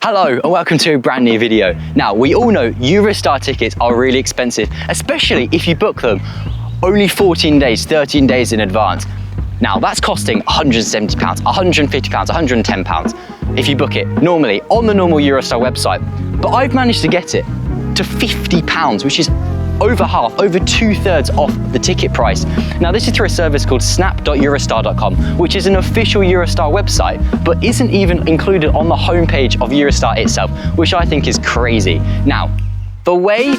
Hello and welcome to a brand new video. Now, we all know Eurostar tickets are really expensive, especially if you book them only 14 days, 13 days in advance. Now, that's costing £170, £150, £110 if you book it normally on the normal Eurostar website. But I've managed to get it to £50, which is over half, over 2/3 off the ticket price. Now, this is through a service called snap.eurostar.com, which is an official Eurostar website, but isn't even included on the homepage of Eurostar itself, which I think is crazy. Now, the way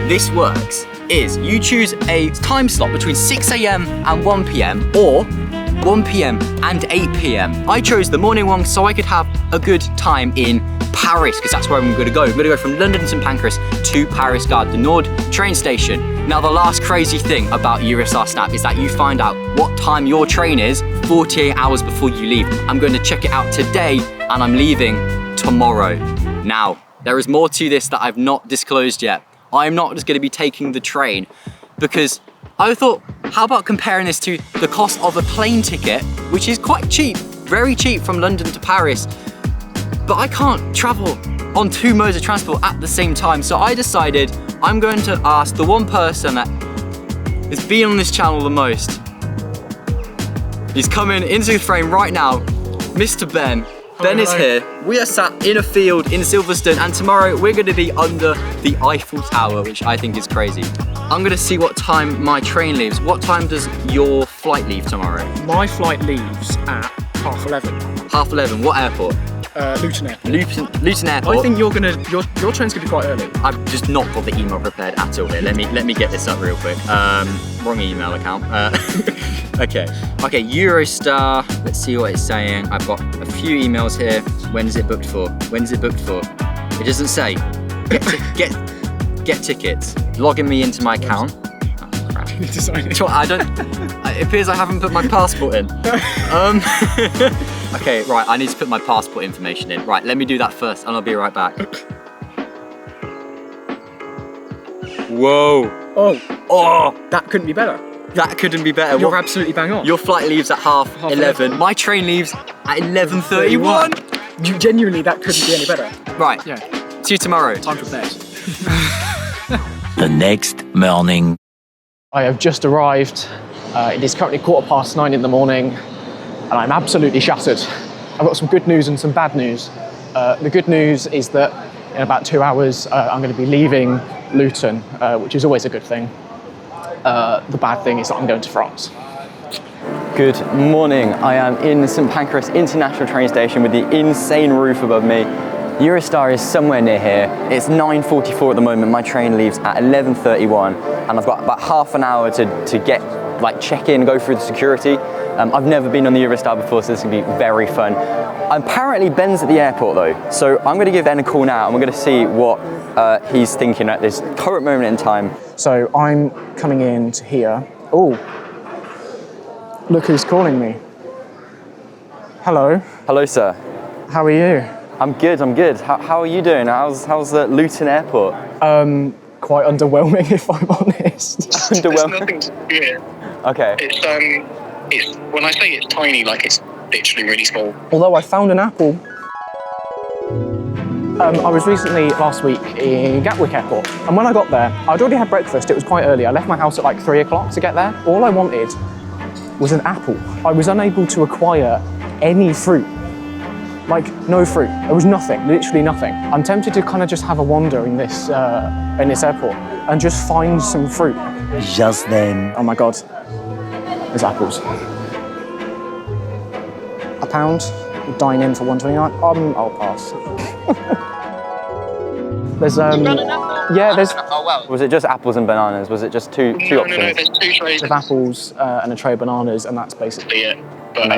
this works is you choose a time slot between 6 AM and 1 PM or 1 PM and 8 PM. I chose the morning one so I could have a good time in Paris, because that's where I'm gonna go. I'm gonna go from London St Pancras to Paris Gare du Nord train station. Now, the last crazy thing about Eurostar Snap is that you find out what time your train is 48 hours before you leave. I'm going to check it out today and I'm leaving tomorrow. Now, there is more to this that I've not disclosed yet. I'm not just gonna be taking the train because I thought, how about comparing this to the cost of a plane ticket, which is quite cheap, very cheap from London to Paris. But I can't travel on two modes of transport at the same time. So I decided I'm going to ask the one person that has been on this channel the most. He's coming into the frame right now, Mr. Ben. Ben is here. We are sat in a field in Silverstone, and tomorrow we're going to be under the Eiffel Tower, which I think is crazy. I'm going to see what time my train leaves. What time does your flight leave tomorrow? My flight leaves at 11:30. 11:30. What airport? Luton Airport. Luton Airport. I think your train's gonna be quite early. I've just not got the email prepared at all here. Let me get this up real quick. Wrong email account. Okay, Eurostar. Let's see what it's saying. I've got a few emails here. When is it booked for? When's it booked for? It doesn't say. Get tickets. Logging me into my account. Oh, crap. You need to sign it. I don't. It appears I haven't put my passport in. Okay, right, I need to put my passport information in. Right, let me do that first and I'll be right back. Whoa. Oh, that couldn't be better. That couldn't be better. You're absolutely bang on. Your flight leaves at half 11. My train leaves at 11:31. You genuinely, that couldn't be any better. Right, Yeah. see you tomorrow. Time for bed. The next morning. I have just arrived. It is currently 9:15 in the morning, and I'm absolutely shattered. I've got some good news and some bad news. The good news is that in about 2 hours, I'm going to be leaving Luton, which is always a good thing. The bad thing is that I'm going to France. Good morning. I am in St Pancras International Train Station with the insane roof above me. Eurostar is somewhere near here. It's 9:44 at the moment. My train leaves at 11:31, and I've got about half an hour to get, check in, go through the security. I've never been on the Eurostar before, so this is gonna be very fun. Apparently Ben's at the airport though, so I'm gonna give Ben a call now and we're gonna see what he's thinking at this current moment in time. So I'm coming in to here. Oh, look who's calling me. Hello. Hello, sir. How are you? I'm good. How are you doing? How's the Luton Airport? Quite underwhelming, if I'm honest. Underwhelming? There's nothing to do here. Okay. It's when I say it's tiny, it's literally really small. Although I found an apple. I was recently last week in Gatwick Airport, and when I got there, I'd already had breakfast. It was quite early. I left my house at 3 o'clock to get there. All I wanted was an apple. I was unable to acquire any fruit. No fruit. There was nothing, literally nothing. I'm tempted to kind of just have a wander in this airport and just find some fruit. Just then. Oh my God, there's apples. £1, dine in for £1.29. I'll pass. There's yeah, there's. Oh well. Was it just apples and bananas? Was it just two options? No, there's 2 trays. Of apples and a tray of bananas, and that's basically it. But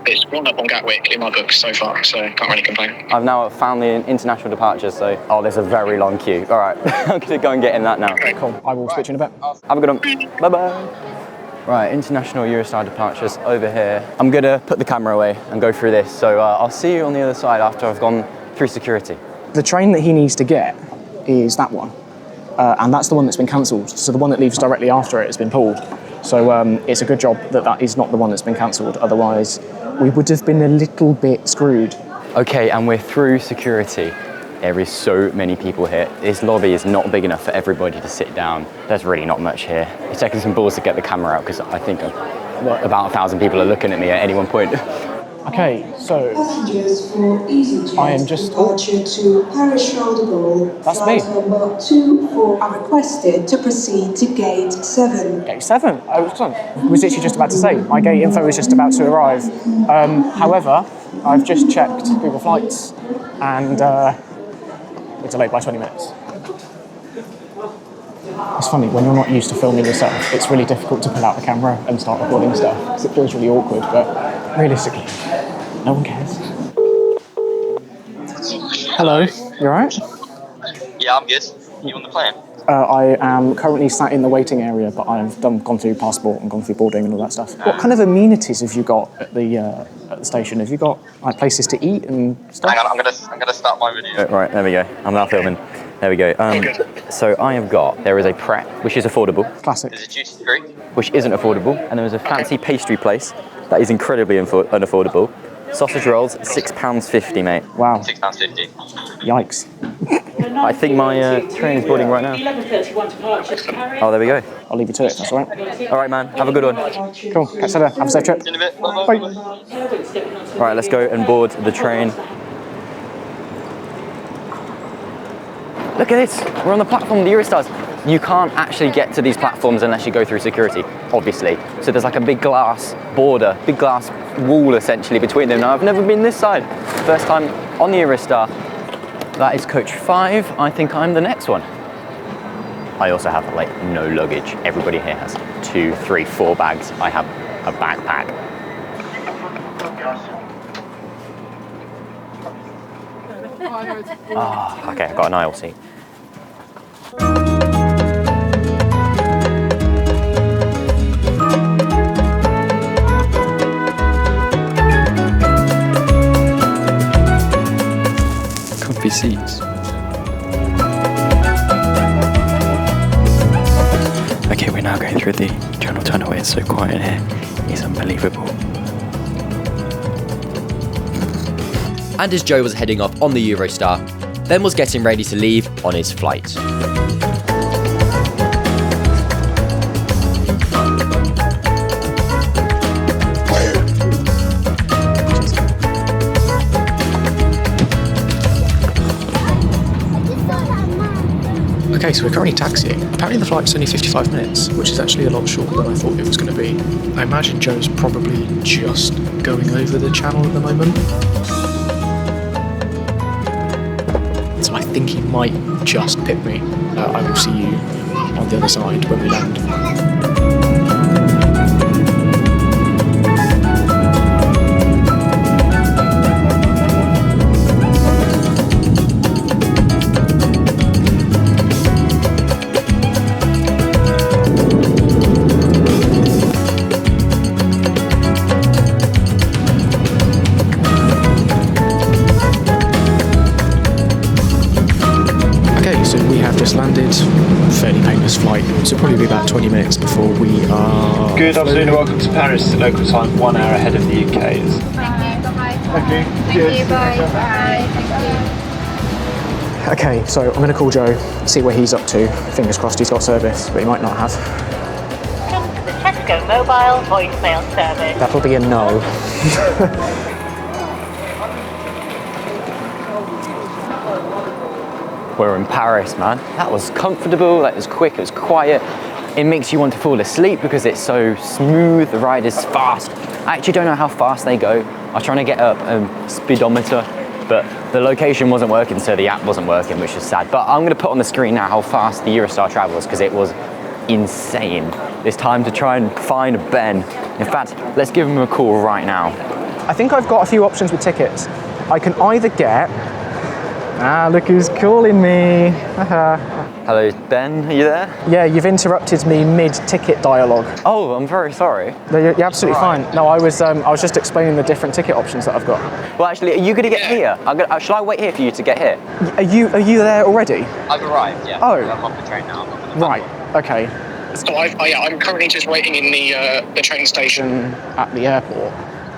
it's one up on Gatwick in my book so far, so can't really complain. I've now found the international departures, so there's a very long queue. All right, I'm gonna go and get in that now. Okay. cool. I will switch in a bit. Have a good one. Bye bye. Right, international Eurostar departures over here. I'm gonna put the camera away and go through this. So I'll see you on the other side after I've gone through security. The train that he needs to get is that one, and that's the one that's been cancelled. So the one that leaves directly after it has been pulled. So it's a good job that is not the one that's been cancelled. Otherwise, we would have been a little bit screwed. Okay, and we're through security. There is so many people here. This lobby is not big enough for everybody to sit down. There's really not much here. It's taking some balls to get the camera out because I think about 1,000 people are looking at me at any one point. Okay, so Passengers for EasyJet I am just departure to Paris Charles de Gaulle. That's me. Flight number 24 are requested to proceed to gate 7. Gate 7. I was literally just about to say, my gate info is just about to arrive. However, I've just checked Google Flights and we're delayed by 20 minutes. It's funny, when you're not used to filming yourself, it's really difficult to pull out the camera and start recording stuff because it feels really awkward, but realistically, no one cares. Hello. You alright? Yeah, I'm good. You on the plane? I am currently sat in the waiting area, but I've gone through passport and gone through boarding and all that stuff. What kind of amenities have you got at the station? Have you got like places to eat and stuff? Hang on, I'm gonna start my video. Right, there we go. I'm now filming. There we go. So I have got, there is a prep, which is affordable. Classic. There's a duty free. Which isn't affordable. And there is a fancy pastry place that is incredibly unaffordable. Sausage rolls, £6.50, mate. Wow. £6.50. Yikes. I think my train is boarding right now. 11:31 departures to Paris. Oh, there we go. I'll leave you to it, that's all right. All right, man. Have a good one. Cool. Catch you later. Have a safe trip. In a bit. Bye. Bye. All right, let's go and board the train. Look at this. We're on the platform of the Eurostars. You can't actually get to these platforms unless you go through security, obviously. So there's like a big glass border, big glass wall essentially between them. Now, I've never been this side. First time on the Eurostar. That is coach 5. I think I'm the next one. I also have like no luggage. Everybody here has 2, 3, 4 bags. I have a backpack. Ah, okay, I've got an aisle seat. Comfy seats. Okay, we're now going through the tunnel. It's so quiet in here. It's unbelievable. And as Joe was heading off on the Eurostar, Ben was getting ready to leave on his flight. Okay, so we're currently taxiing. Apparently the flight's only 55 minutes, which is actually a lot shorter than I thought it was going to be. I imagine Joe's probably just going over the channel at the moment. So I think he might just pit me. I will see you on the other side when we land. Landed, fairly painless flight, so probably be about 20 minutes before we are... Good afternoon and welcome to Paris, local time 1 hour ahead of the UK. Thank you, bye-bye. Okay, Thank you, bye. Bye, thank you. Okay, so I'm going to call Joe, see where he's up to. Fingers crossed he's got service, but he might not have. Welcome to the Tesco mobile voicemail service. That'll be a no. We're in Paris, man. That was comfortable, that was quick, it was quiet. It makes you want to fall asleep because it's so smooth, the ride is fast. I actually don't know how fast they go. I was trying to get a speedometer, but the location wasn't working, so the app wasn't working, which is sad. But I'm gonna put on the screen now how fast the Eurostar travels because it was insane. It's time to try and find Ben. In fact, let's give him a call right now. I think I've got a few options with tickets. I can either get... look who's calling me. Hello, Ben, are you there? Yeah, you've interrupted me mid-ticket dialogue. Oh, I'm very sorry. No, you're absolutely fine. No, I was just explaining the different ticket options that I've got. Well, actually, are you gonna get here? Shall I wait here for you to get here? Are you there already? I've arrived, yeah. Oh. I'm off the train now. Right, okay. So I'm currently just waiting in the train station. At the airport.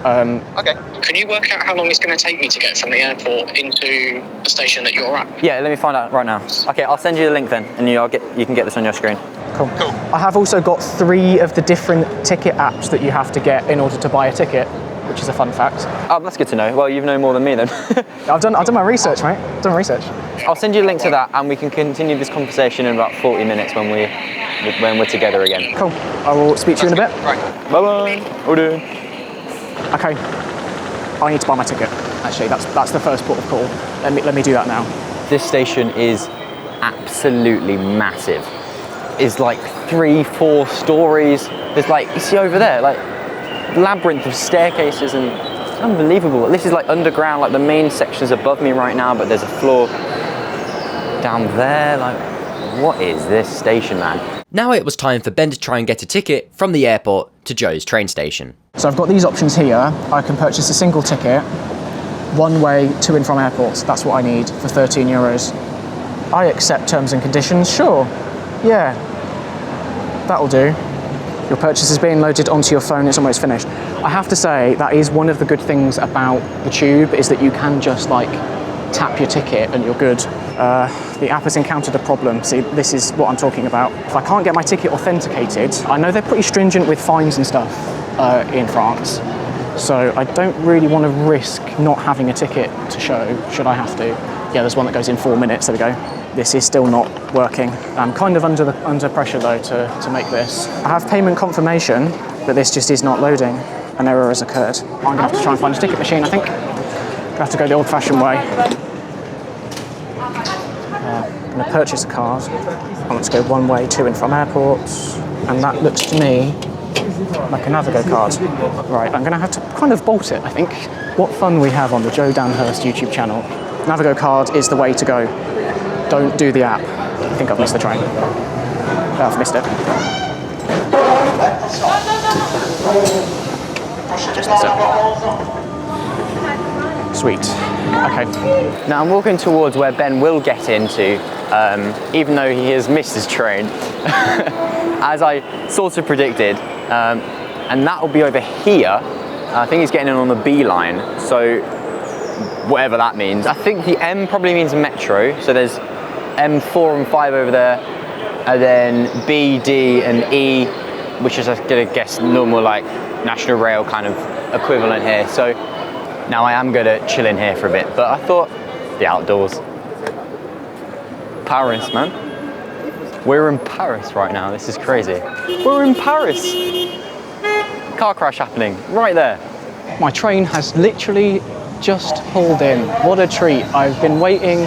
Okay. Can you work out how long it's going to take me to get from the airport into the station that you're at? Yeah, let me find out right now. Okay, I'll send you the link then, and you can get this on your screen. Cool. I have also got 3 of the different ticket apps that you have to get in order to buy a ticket, which is a fun fact. Oh, that's good to know. Well, you know more than me then. I've done my research, mate. I've done my research. I'll send you a link to that, and we can continue this conversation in about 40 minutes when we're together again. Cool. I will speak to you in a bit. Right. Bye-bye. All doing. Okay. I need to buy my ticket. Actually, that's the first port of call. Let me do that now. This station is absolutely massive. It's like 3-4 stories. There's like, you see over there, like labyrinth of staircases, and it's unbelievable. This is like underground, like the main section's above me right now, but there's a floor down there. Like, what is this station, man? Now it was time for Ben to try and get a ticket from the airport to Joe's train station. So I've got these options here. I can purchase a single ticket, one way to and from airports. That's what I need for €13. I accept terms and conditions. Sure. Yeah. That'll do. Your purchase is being loaded onto your phone. It's almost finished. I have to say that is one of the good things about the Tube, is that you can just like tap your ticket and you're good. The app has encountered a problem. See, this is what I'm talking about. If I can't get my ticket authenticated, I know they're pretty stringent with fines and stuff in France, so I don't really want to risk not having a ticket to show, should I have to. Yeah, there's one that goes in 4 minutes, there we go. This is still not working. I'm kind of under pressure though to make this. I have payment confirmation, but this just is not loading. An error has occurred. I'm gonna have to try and find a ticket machine, I think. Gonna have to go the old-fashioned way. I'm gonna purchase a card. I want to go one way to and from airports, and that looks to me like a Navigo card. Right, I'm gonna have to kind of bolt it, I think. What fun we have on the Joe Dan Hirst YouTube channel. Navigo card is the way to go. Don't do the app. I think I've missed the train. I've missed it. Just missed it. Sweet. Okay. Now I'm walking towards where Ben will get into, even though he has missed his train, as I sort of predicted. And that will be over here. I think he's getting in on the B line, so whatever that means. I think the M probably means metro, so there's M4 and 5 over there, and then B, D, and E, which is, I'm gonna guess, normal like National Rail kind of equivalent here. So now I am gonna chill in here for a bit, but I thought the outdoors. Paris, man. We're in Paris right now. This is crazy. We're in Paris. Car crash happening right there. My train has literally just pulled in. What a treat. I've been waiting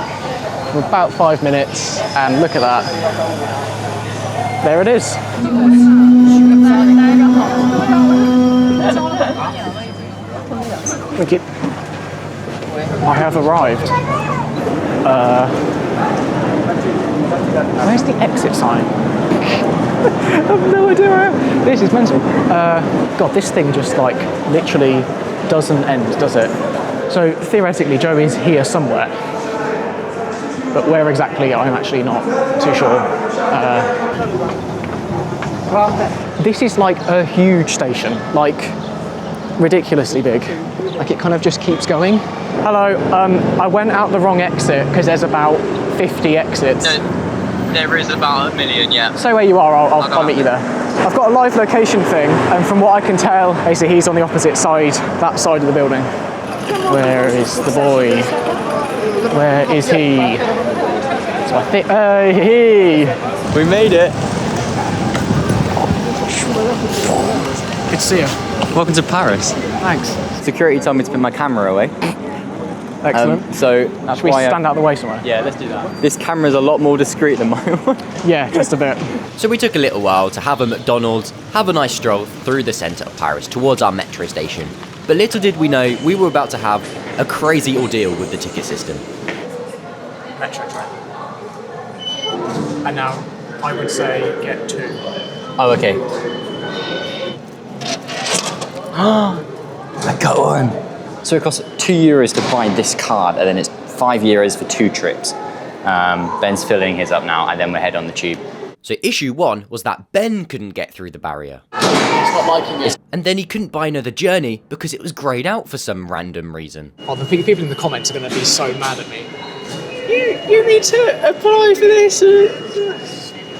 for about 5 minutes, and look at that. There it is. Thank you. I have arrived. Where's the exit sign? I have no idea where. This is mental. God, this thing just like literally doesn't end, does it? So theoretically, Joe is here somewhere, but where exactly, I'm actually not too sure. This is like a huge station, like ridiculously big. Like it kind of just keeps going. Hello, I went out the wrong exit because there's about 50 exits. There is about 1 million, yeah. Say where you are, I'll meet you there. I've got a live location thing, and from what I can tell, basically he's on the opposite side, that side of the building. Where is the boy? Where is he? So I think, hey! We made it. Good to see you. Welcome to Paris. Thanks. Security told me to put my camera away. Excellent. So that's Should we why stand out the way somewhere? Yeah, let's do that. This camera's a lot more discreet than my one. Yeah, just a bit. So we took a little while to have a McDonald's, have a nice stroll through the centre of Paris towards our metro station. But little did we know we were about to have a crazy ordeal with the ticket system. Metro train. And now I would say get 2. Oh, okay. I got one. So it costs €2 to buy this card, and then it's €5 for 2 trips. Ben's filling his up now, and then we're head on the tube. So issue 1 was that Ben couldn't get through the barrier. It's not liking it. And then he couldn't buy another journey because it was greyed out for some random reason. Oh, the people in the comments are going to be so mad at me. You need to apply for this.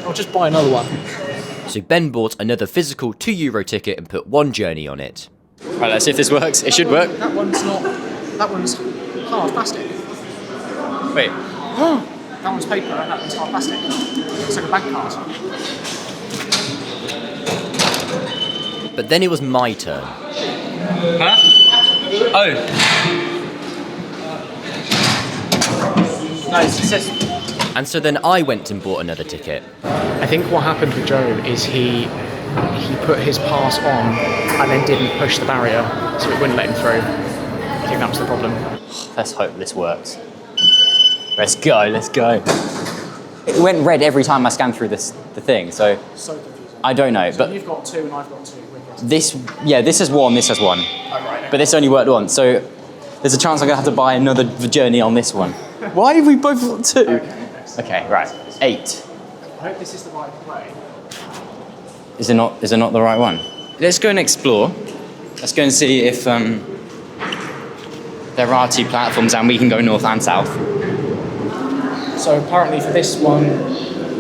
I'll just buy another one. So Ben bought another physical €2 ticket and put 1 journey on it. Right, let's see if this works. It should work. That one's hard plastic. Wait. That one's paper and that one's hard plastic. It's like a bank card. But then it was my turn. Huh? Oh. Nice. And so then I went and bought another ticket. I think what happened with Joe is he put his pass on and then didn't push the barrier, so it wouldn't let him through. I think that was the problem. Let's hope this works. Let's go. It went red every time I scanned through the thing, so confusing. I don't know. So but you've got 2 and I've got 2. this has 1, this has 1. Oh, right. But this only worked once, so there's a chance I'm going to have to buy another journey on this one. Why have we both got 2? Okay, right. 8. I hope this is the right way. Is it not the right one? Let's go and explore. Let's go and see if there are 2 platforms and we can go north and south. So apparently for this one,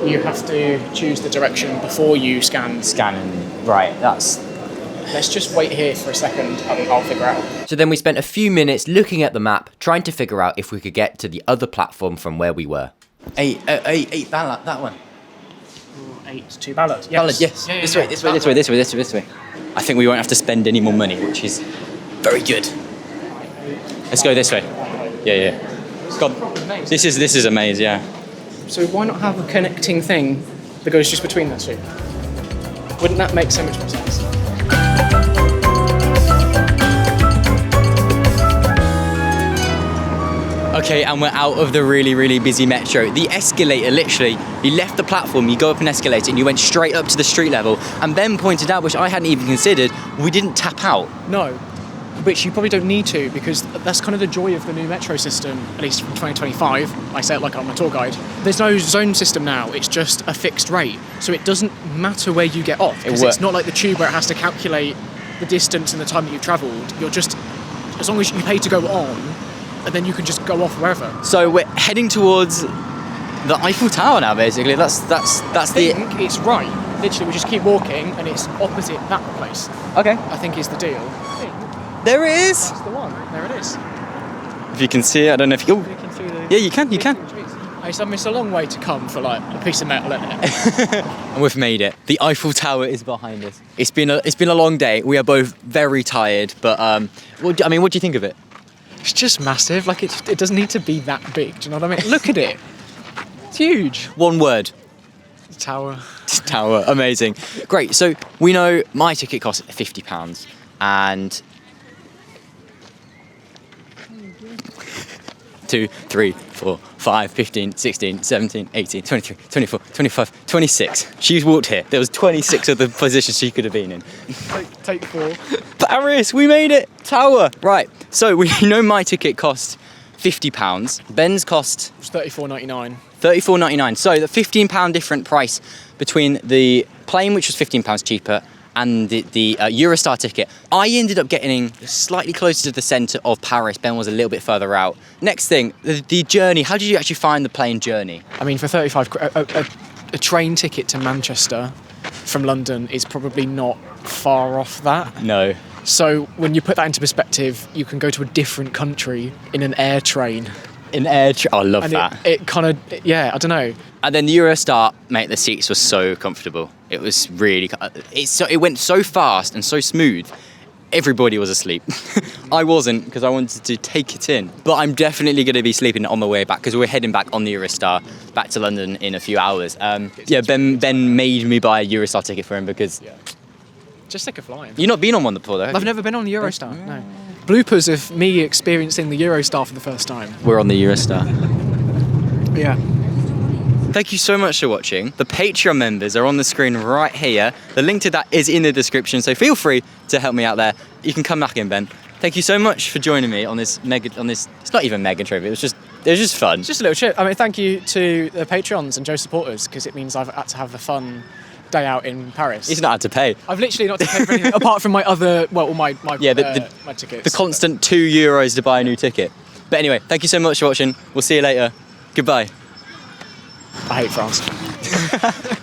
you have to choose the direction before you scan. Right, that's... Let's just wait here for a second and I'll figure out. So then we spent a few minutes looking at the map, trying to figure out if we could get to the other platform from where we were. 8 ballot, that one. 8 2 ballot. Yes. Ballot, yes. Yeah, This way. I think we won't have to spend any more money, which is very good. Let's go this way. Yeah. God, this is a maze, yeah. So why not have a connecting thing that goes just between the 2? Wouldn't that make so much more sense? Okay, and we're out of the really, really busy metro. The escalator, literally, you left the platform, you go up an escalator and you went straight up to the street level. And Ben pointed out, which I hadn't even considered, we didn't tap out. No, which you probably don't need to, because that's kind of the joy of the new metro system, at least from 2025. I say it like I'm a tour guide. There's no zone system now, it's just a fixed rate. So it doesn't matter where you get off, because it's not like the tube where it has to calculate the distance and the time that you've travelled. You're just, as long as you pay to go on, and then you can just go off wherever. So we're heading towards the Eiffel Tower now, basically. That's I think it's right. Literally, we just keep walking, and it's opposite that place. Okay. I think is the deal. There it is. That's the one. There it is. If you can see it, I don't know if you... You can see the... Yeah, you can. It's a long way to come for like a piece of metal, isn't it? And we've made it. The Eiffel Tower is behind us. It's been a long day. We are both very tired, but what do you think of it? It's just massive. Like it doesn't need to be that big. Do you know what I mean? Look at it. It's huge. One word. Tower. Tower. Amazing. Great. So we know my ticket costs £50, and 2, 3, 4, 5, 15, 16, 17, 18, 23, 24, 25, 26. She's walked here. There was 26 other positions she could have been in. Take 4. Paris, we made it. Tower. Right. So we know my ticket cost £50. Ben's cost... It was $34.99. $34.99. So the £15 different price between the plane, which was £15 cheaper, and the Eurostar ticket. I ended up getting slightly closer to the centre of Paris. Ben was a little bit further out. Next thing, the journey. How did you actually find the plane journey? I mean, for 35, a train ticket to Manchester from London is probably not far off that. No. So when you put that into perspective, you can go to a different country in an air train. I love that. It kind of, yeah, I don't know. And then the Eurostar, mate, the seats were so comfortable. It was really, it went so fast and so smooth. Everybody was asleep. I wasn't, because I wanted to take it in. But I'm definitely going to be sleeping on my way back, because we're heading back on the Eurostar back to London in a few hours. Ben made me buy a Eurostar ticket for him because... Yeah. Just sick of flying. You've not been on one before, though, have I've you? never been on the Eurostar, no. Bloopers of me experiencing the Eurostar for the first time. We're on the Eurostar. Yeah. Thank you so much for watching. The Patreon members are on the screen right here. The link to that is in the description, so feel free to help me out there. You can come back in, Ben. Thank you so much for joining me on this it's not even mega trip, it was just It was just fun. Just a little trip. I mean, thank you to the Patreons and Joe supporters, because it means I've had to have a fun day out in Paris. He's not had to pay. I've literally not had to pay for anything apart from my other, well, all my my tickets. The constant €2 to buy a new ticket. But anyway, thank you so much for watching. We'll see you later. Goodbye. I hate France.